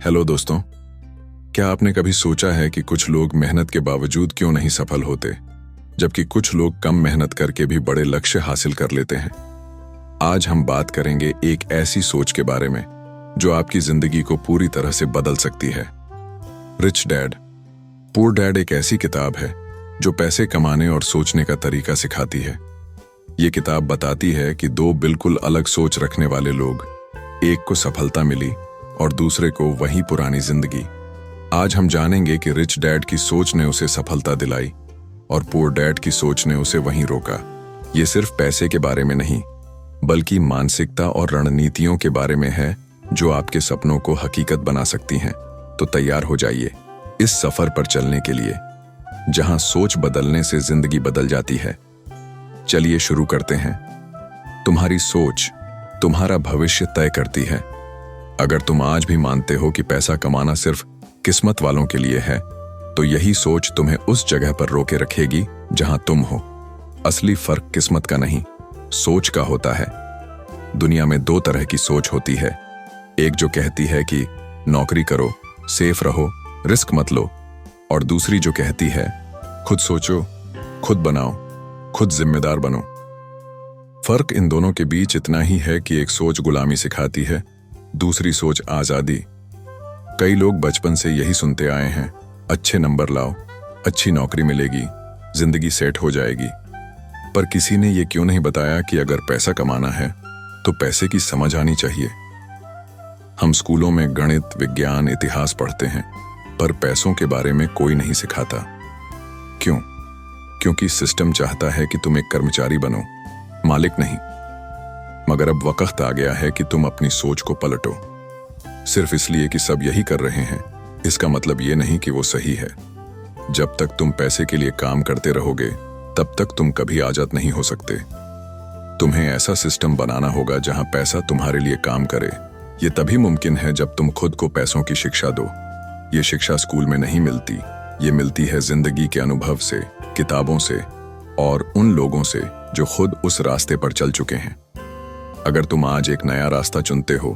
Hello दोस्तों, क्या आपने कभी सोचा है कि कुछ लोग मेहनत के बावजूद क्यों नहीं सफल होते, जबकि कुछ लोग कम मेहनत करके भी बड़े लक्ष्य हासिल कर लेते हैं। आज हम बात करेंगे एक ऐसी सोच के बारे में जो आपकी जिंदगी को पूरी तरह से बदल सकती है। रिच डैड पुअर डैड एक ऐसी किताब है जो पैसे कमाने और सोचने का तरीका सिखाती है। ये किताब बताती है कि दो बिल्कुल अलग सोच रखने वाले लोग, एक को सफलता मिली और दूसरे को वही पुरानी जिंदगी। आज हम जानेंगे कि रिच डैड की सोच ने उसे सफलता दिलाई और पुअर डैड की सोच ने उसे वहीं रोका। ये सिर्फ पैसे के बारे में नहीं, बल्कि मानसिकता और रणनीतियों के बारे में है जो आपके सपनों को हकीकत बना सकती हैं। तो तैयार हो जाइए इस सफर पर चलने के लिए, जहां सोच बदलने से जिंदगी बदल जाती है। चलिए शुरू करते हैं। तुम्हारी सोच तुम्हारा भविष्य तय करती है। अगर तुम आज भी मानते हो कि पैसा कमाना सिर्फ किस्मत वालों के लिए है, तो यही सोच तुम्हें उस जगह पर रोके रखेगी जहां तुम हो। असली फर्क किस्मत का नहीं, सोच का होता है। दुनिया में दो तरह की सोच होती है। एक जो कहती है कि नौकरी करो, सेफ रहो, रिस्क मत लो, और दूसरी जो कहती है खुद सोचो, खुद बनाओ, खुद जिम्मेदार बनो। फर्क इन दोनों के बीच इतना ही है कि एक सोच गुलामी सिखाती है, दूसरी सोच आजादी। कई लोग बचपन से यही सुनते आए हैं, अच्छे नंबर लाओ, अच्छी नौकरी मिलेगी, जिंदगी सेट हो जाएगी। पर किसी ने यह क्यों नहीं बताया कि अगर पैसा कमाना है तो पैसे की समझ आनी चाहिए। हम स्कूलों में गणित, विज्ञान, इतिहास पढ़ते हैं, पर पैसों के बारे में कोई नहीं सिखाता। क्यों? क्योंकि सिस्टम चाहता है कि तुम एक कर्मचारी बनो, मालिक नहीं। मगर अब वक्त आ गया है कि तुम अपनी सोच को पलटो। सिर्फ इसलिए कि सब यही कर रहे हैं, इसका मतलब ये नहीं कि वो सही है। जब तक तुम पैसे के लिए काम करते रहोगे, तब तक तुम कभी आजाद नहीं हो सकते। तुम्हें ऐसा सिस्टम बनाना होगा जहां पैसा तुम्हारे लिए काम करे। ये तभी मुमकिन है जब तुम खुद को पैसों की शिक्षा दो। ये शिक्षा स्कूल में नहीं मिलती, ये मिलती है जिंदगी के अनुभव से, किताबों से और उन लोगों से जो खुद उस रास्ते पर चल चुके हैं। अगर तुम आज एक नया रास्ता चुनते हो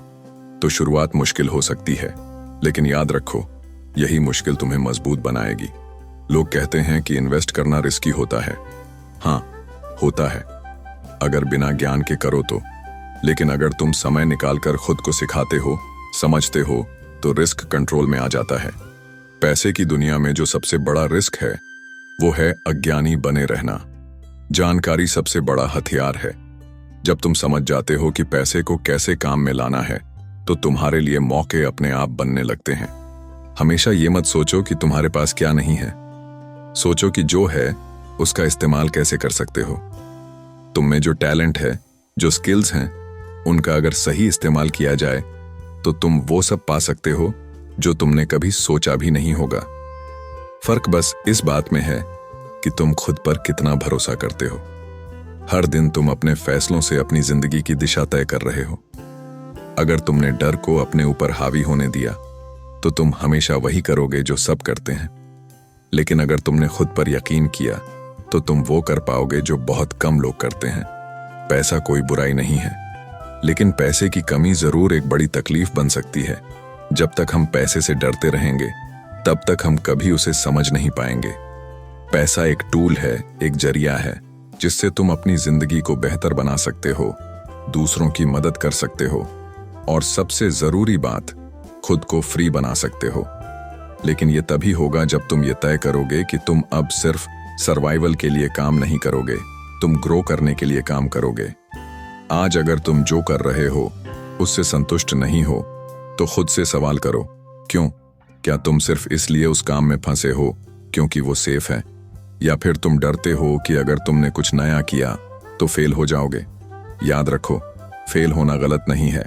तो शुरुआत मुश्किल हो सकती है, लेकिन याद रखो, यही मुश्किल तुम्हें मजबूत बनाएगी। लोग कहते हैं कि इन्वेस्ट करना रिस्की होता है। हाँ, होता है अगर बिना ज्ञान के करो तो, लेकिन अगर तुम समय निकालकर खुद को सिखाते हो, समझते हो, तो रिस्क कंट्रोल में आ जाता है। पैसे की दुनिया में जो सबसे बड़ा रिस्क है वो है अज्ञानी बने रहना। जानकारी सबसे बड़ा हथियार है। जब तुम समझ जाते हो कि पैसे को कैसे काम में लाना है, तो तुम्हारे लिए मौके अपने आप बनने लगते हैं। हमेशा ये मत सोचो कि तुम्हारे पास क्या नहीं है, सोचो कि जो है उसका इस्तेमाल कैसे कर सकते हो। तुम में जो टैलेंट है, जो स्किल्स हैं, उनका अगर सही इस्तेमाल किया जाए तो तुम वो सब पा सकते हो जो तुमने कभी सोचा भी नहीं होगा। फर्क बस इस बात में है कि तुम खुद पर कितना भरोसा करते हो। हर दिन तुम अपने फैसलों से अपनी जिंदगी की दिशा तय कर रहे हो। अगर तुमने डर को अपने ऊपर हावी होने दिया तो तुम हमेशा वही करोगे जो सब करते हैं। लेकिन अगर तुमने खुद पर यकीन किया तो तुम वो कर पाओगे जो बहुत कम लोग करते हैं। पैसा कोई बुराई नहीं है, लेकिन पैसे की कमी जरूर एक बड़ी तकलीफ बन सकती है। जब तक हम पैसे से डरते रहेंगे, तब तक हम कभी उसे समझ नहीं पाएंगे। पैसा एक टूल है, एक जरिया है जिससे तुम अपनी जिंदगी को बेहतर बना सकते हो, दूसरों की मदद कर सकते हो और सबसे जरूरी बात, खुद को फ्री बना सकते हो। लेकिन ये तभी होगा जब तुम ये तय करोगे कि तुम अब सिर्फ सर्वाइवल के लिए काम नहीं करोगे, तुम ग्रो करने के लिए काम करोगे। आज अगर तुम जो कर रहे हो उससे संतुष्ट नहीं हो तो खुद से सवाल करो, क्यों? क्या तुम सिर्फ इसलिए उस काम में फंसे हो क्योंकि वो सेफ है, या फिर तुम डरते हो कि अगर तुमने कुछ नया किया तो फेल हो जाओगे? याद रखो, फेल होना गलत नहीं है।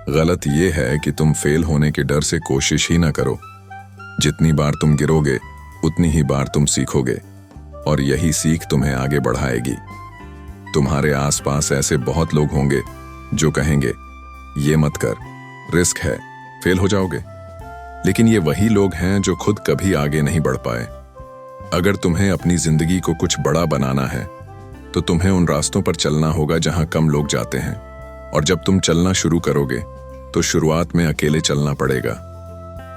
गलत ये है कि तुम फेल होने के डर से कोशिश ही ना करो। जितनी बार तुम गिरोगे, उतनी ही बार तुम सीखोगे, और यही सीख तुम्हें आगे बढ़ाएगी। तुम्हारे आसपास ऐसे बहुत लोग होंगे जो कहेंगे, ये मत कर, रिस्क है, फेल हो जाओगे। लेकिन ये वही लोग हैं जो खुद कभी आगे नहीं बढ़ पाए। अगर तुम्हें अपनी जिंदगी को कुछ बड़ा बनाना है, तो तुम्हें उन रास्तों पर चलना होगा जहां कम लोग जाते हैं। और जब तुम चलना शुरू करोगे, तो शुरुआत में अकेले चलना पड़ेगा।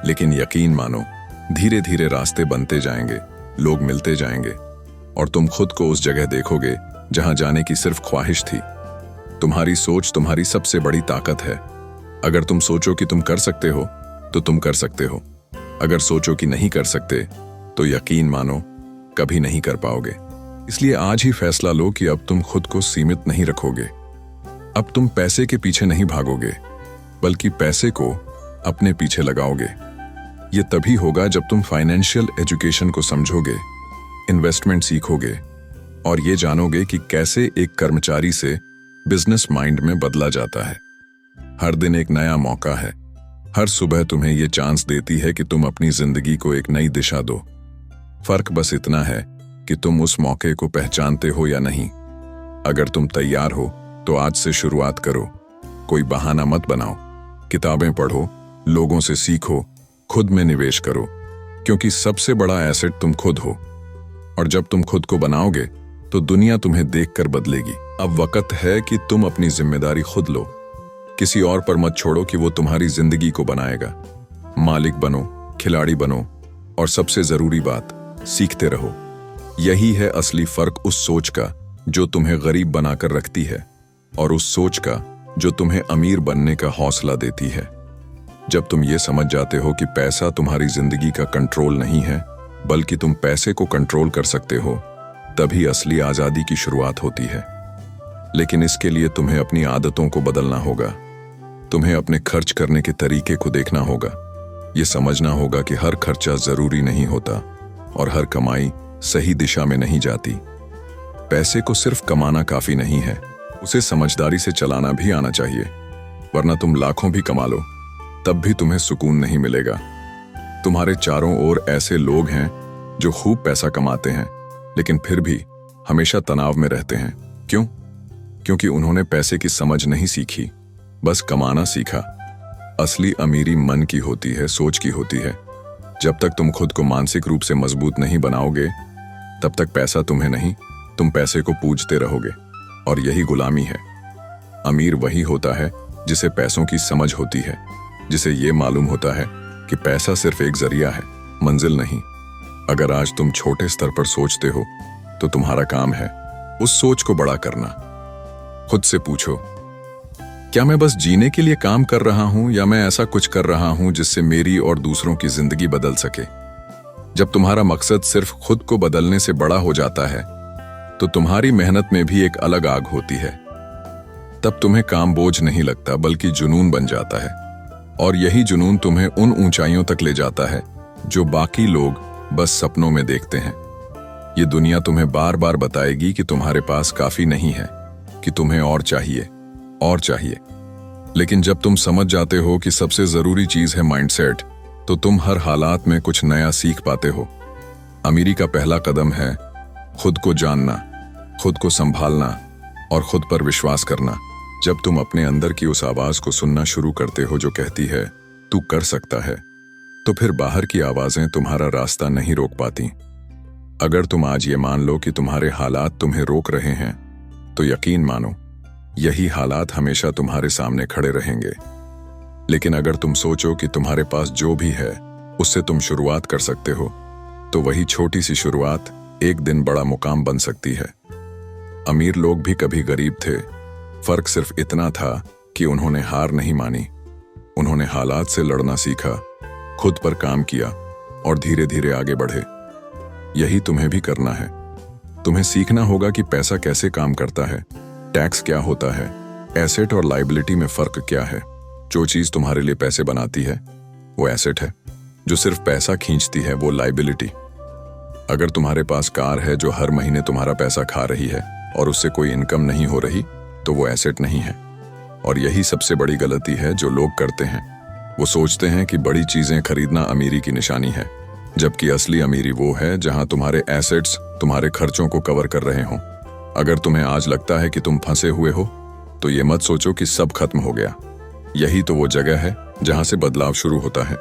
लेकिन यकीन मानो, धीरे धीरे रास्ते बनते जाएंगे, लोग मिलते जाएंगे और तुम खुद को उस जगह देखोगे जहां जाने की सिर्फ ख्वाहिश थी। तुम्हारी सोच तुम्हारी सबसे बड़ी ताकत है। अगर तुम सोचो कि तुम कर सकते हो तो तुम कर सकते हो। अगर सोचो कि नहीं कर सकते तो यकीन मानो कभी नहीं कर पाओगे। इसलिए आज ही फैसला लो कि अब तुम खुद को सीमित नहीं रखोगे। अब तुम पैसे के पीछे नहीं भागोगे, बल्कि पैसे को अपने पीछे लगाओगे। ये तभी होगा जब तुम फाइनेंशियल एजुकेशन को समझोगे, इन्वेस्टमेंट सीखोगे और ये जानोगे कि कैसे एक कर्मचारी से बिजनेस माइंड में बदला जाता है। हर दिन एक नया मौका है। हर सुबह तुम्हें ये चांस देती है कि तुम अपनी जिंदगी को एक नई दिशा दो। फर्क बस इतना है कि तुम उस मौके को पहचानते हो या नहीं। अगर तुम तैयार हो तो आज से शुरुआत करो। कोई बहाना मत बनाओ। किताबें पढ़ो, लोगों से सीखो, खुद में निवेश करो, क्योंकि सबसे बड़ा एसेट तुम खुद हो। और जब तुम खुद को बनाओगे तो दुनिया तुम्हें देखकर बदलेगी। अब वक्त है कि तुम अपनी जिम्मेदारी खुद लो। किसी और पर मत छोड़ो कि वो तुम्हारी जिंदगी को बनाएगा। मालिक बनो, खिलाड़ी बनो और सबसे जरूरी बात, सीखते रहो। यही है असली फर्क उस सोच का जो तुम्हें गरीब बनाकर रखती है और उस सोच का जो तुम्हें अमीर बनने का हौसला देती है। जब तुम ये समझ जाते हो कि पैसा तुम्हारी जिंदगी का कंट्रोल नहीं है, बल्कि तुम पैसे को कंट्रोल कर सकते हो, तभी असली आजादी की शुरुआत होती है। लेकिन इसके लिए तुम्हें अपनी आदतों को बदलना होगा। तुम्हें अपने खर्च करने के तरीके को देखना होगा। ये समझना होगा कि हर खर्चा जरूरी नहीं होता और हर कमाई सही दिशा में नहीं जाती। पैसे को सिर्फ कमाना काफी नहीं है, उसे समझदारी से चलाना भी आना चाहिए। वरना तुम लाखों भी कमा लो, तब भी तुम्हें सुकून नहीं मिलेगा। तुम्हारे चारों ओर ऐसे लोग हैं जो खूब पैसा कमाते हैं, लेकिन फिर भी हमेशा तनाव में रहते हैं। क्यों? क्योंकि उन्होंने पैसे की समझ नहीं सीखी, बस कमाना सीखा। असली अमीरी मन की होती है, सोच की होती है। जब तक तुम खुद को मानसिक रूप से मजबूत नहीं बनाओगे, तब तक पैसा तुम्हें नहीं, तुम पैसे को पूजते रहोगे। और यही गुलामी है। अमीर वही होता है जिसे पैसों की समझ होती है, जिसे ये मालूम होता है कि पैसा सिर्फ एक जरिया है, मंजिल नहीं। अगर आज तुम छोटे स्तर पर सोचते हो तो तुम्हारा काम है उस सोच को बड़ा करना। खुद से पूछो, क्या मैं बस जीने के लिए काम कर रहा हूं या मैं ऐसा कुछ कर रहा हूं जिससे मेरी और दूसरों की जिंदगी बदल सके? जब तुम्हारा मकसद सिर्फ खुद को बदलने से बड़ा हो जाता है तो तुम्हारी मेहनत में भी एक अलग आग होती है। तब तुम्हें काम बोझ नहीं लगता, बल्कि जुनून बन जाता है। और यही जुनून तुम्हें उन ऊंचाइयों तक ले जाता है जो बाकी लोग बस सपनों में देखते हैं। ये दुनिया तुम्हें बार बार बताएगी कि तुम्हारे पास काफी नहीं है, कि तुम्हें और चाहिए, और चाहिए। लेकिन जब तुम समझ जाते हो कि सबसे जरूरी चीज है माइंडसेट, तो तुम हर हालात में कुछ नया सीख पाते हो। अमीरी का पहला कदम है खुद को जानना, खुद को संभालना और खुद पर विश्वास करना। जब तुम अपने अंदर की उस आवाज को सुनना शुरू करते हो जो कहती है तू कर सकता है, तो फिर बाहर की आवाजें तुम्हारा रास्ता नहीं रोक पाती। अगर तुम आज ये मान लो कि तुम्हारे हालात तुम्हें रोक रहे हैं, तो यकीन मानो यही हालात हमेशा तुम्हारे सामने खड़े रहेंगे। लेकिन अगर तुम सोचो कि तुम्हारे पास जो भी है उससे तुम शुरुआत कर सकते हो, तो वही छोटी सी शुरुआत एक दिन बड़ा मुकाम बन सकती है। अमीर लोग भी कभी गरीब थे। फर्क सिर्फ इतना था कि उन्होंने हार नहीं मानी। उन्होंने हालात से लड़ना सीखा, खुद पर काम किया और धीरे धीरे आगे बढ़े। यही तुम्हें भी करना है। तुम्हें सीखना होगा कि पैसा कैसे काम करता है, टैक्स क्या होता है, एसेट और लायबिलिटी में फर्क क्या है। जो चीज तुम्हारे लिए पैसे बनाती है वो एसेट है, जो सिर्फ पैसा खींचती है वो लायबिलिटी। अगर तुम्हारे पास कार है जो हर महीने तुम्हारा पैसा खा रही है और उससे कोई इनकम नहीं हो रही, तो वो एसेट नहीं है। और यही सबसे बड़ी गलती है जो लोग करते हैं। वो सोचते हैं कि बड़ी चीजें खरीदना अमीरी की निशानी है, जबकि असली अमीरी वो है जहां तुम्हारे एसेट्स तुम्हारे खर्चों को कवर कर रहे हों। अगर तुम्हें आज लगता है कि तुम फंसे हुए हो, तो ये मत सोचो कि सब खत्म हो गया। यही तो वो जगह है जहां से बदलाव शुरू होता है।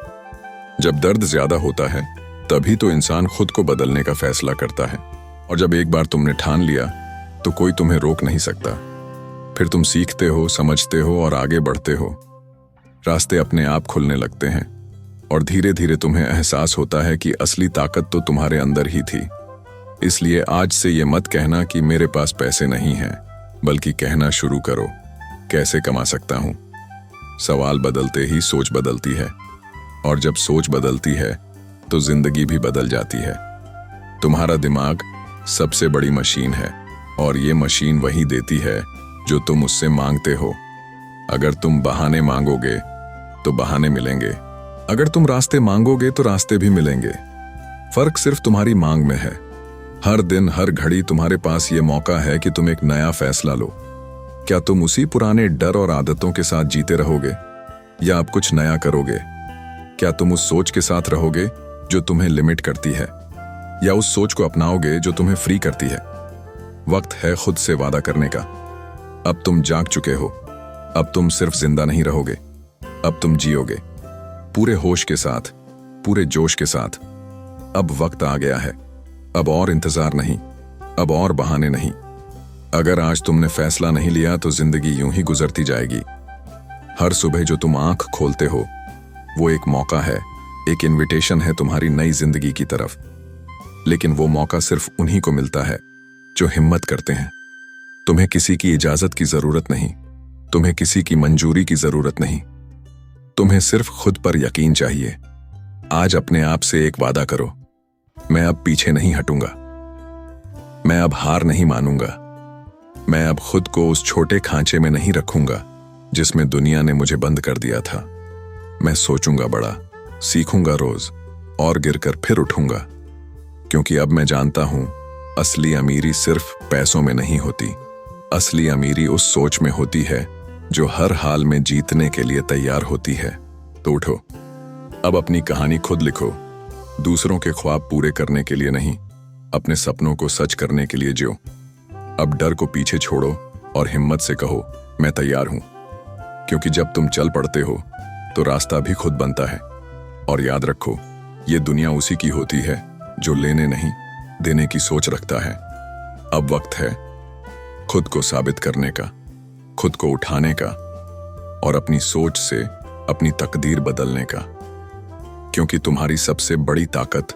जब दर्द ज्यादा होता है, तभी तो इंसान खुद को बदलने का फैसला करता है। और जब एक बार तुमने ठान लिया, तो कोई तुम्हें रोक नहीं सकता। फिर तुम सीखते हो, समझते हो और आगे बढ़ते हो। रास्ते अपने आप खुलने लगते हैं। और धीरे धीरे तुम्हें एहसास होता है कि असली ताकत तो तुम्हारे अंदर ही थी। इसलिए आज से ये मत कहना कि मेरे पास पैसे नहीं हैं, बल्कि कहना शुरू करो, कैसे कमा सकता हूं। सवाल बदलते ही सोच बदलती है, और जब सोच बदलती है तो जिंदगी भी बदल जाती है। तुम्हारा दिमाग सबसे बड़ी मशीन है, और ये मशीन वही देती है जो तुम उससे मांगते हो। अगर तुम बहाने मांगोगे तो बहाने मिलेंगे, अगर तुम रास्ते मांगोगे तो रास्ते भी मिलेंगे। फर्क सिर्फ तुम्हारी मांग में है। हर दिन हर घड़ी तुम्हारे पास ये मौका है कि तुम एक नया फैसला लो। क्या तुम उसी पुराने डर और आदतों के साथ जीते रहोगे, या अब कुछ नया करोगे? क्या तुम उस सोच के साथ रहोगे जो तुम्हें लिमिट करती है, या उस सोच को अपनाओगे जो तुम्हें फ्री करती है? वक्त है खुद से वादा करने का। अब तुम जाग चुके हो। अब तुम सिर्फ जिंदा नहीं रहोगे, अब तुम जियोगे, पूरे होश के साथ, पूरे जोश के साथ। अब वक्त आ गया है। अब और इंतजार नहीं, अब और बहाने नहीं। अगर आज तुमने फैसला नहीं लिया तो जिंदगी यूं ही गुजरती जाएगी। हर सुबह जो तुम आंख खोलते हो वो एक मौका है, एक इनविटेशन है तुम्हारी नई जिंदगी की तरफ। लेकिन वो मौका सिर्फ उन्हीं को मिलता है जो हिम्मत करते हैं। तुम्हें किसी की इजाजत की जरूरत नहीं, तुम्हें किसी की मंजूरी की जरूरत नहीं, तुम्हें सिर्फ खुद पर यकीन चाहिए। आज अपने आप से एक वादा करो, मैं अब पीछे नहीं हटूंगा, मैं अब हार नहीं मानूंगा, मैं अब खुद को उस छोटे खांचे में नहीं रखूंगा जिसमें दुनिया ने मुझे बंद कर दिया था। मैं सोचूंगा बड़ा, सीखूंगा रोज, और गिरकर फिर उठूंगा। क्योंकि अब मैं जानता हूं, असली अमीरी सिर्फ पैसों में नहीं होती। असली अमीरी उस सोच में होती है जो हर हाल में जीतने के लिए तैयार होती है। तो उठो, अब अपनी कहानी खुद लिखो। दूसरों के ख्वाब पूरे करने के लिए नहीं, अपने सपनों को सच करने के लिए जियो। अब डर को पीछे छोड़ो और हिम्मत से कहो, मैं तैयार हूं। क्योंकि जब तुम चल पड़ते हो तो रास्ता भी खुद बनता है। और याद रखो, ये दुनिया उसी की होती है जो लेने नहीं, देने की सोच रखता है। अब वक्त है खुद को साबित करने का, खुद को उठाने का, और अपनी सोच से अपनी तकदीर बदलने का। क्योंकि तुम्हारी सबसे बड़ी ताकत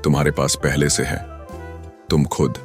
तुम्हारे पास पहले से है, तुम खुद।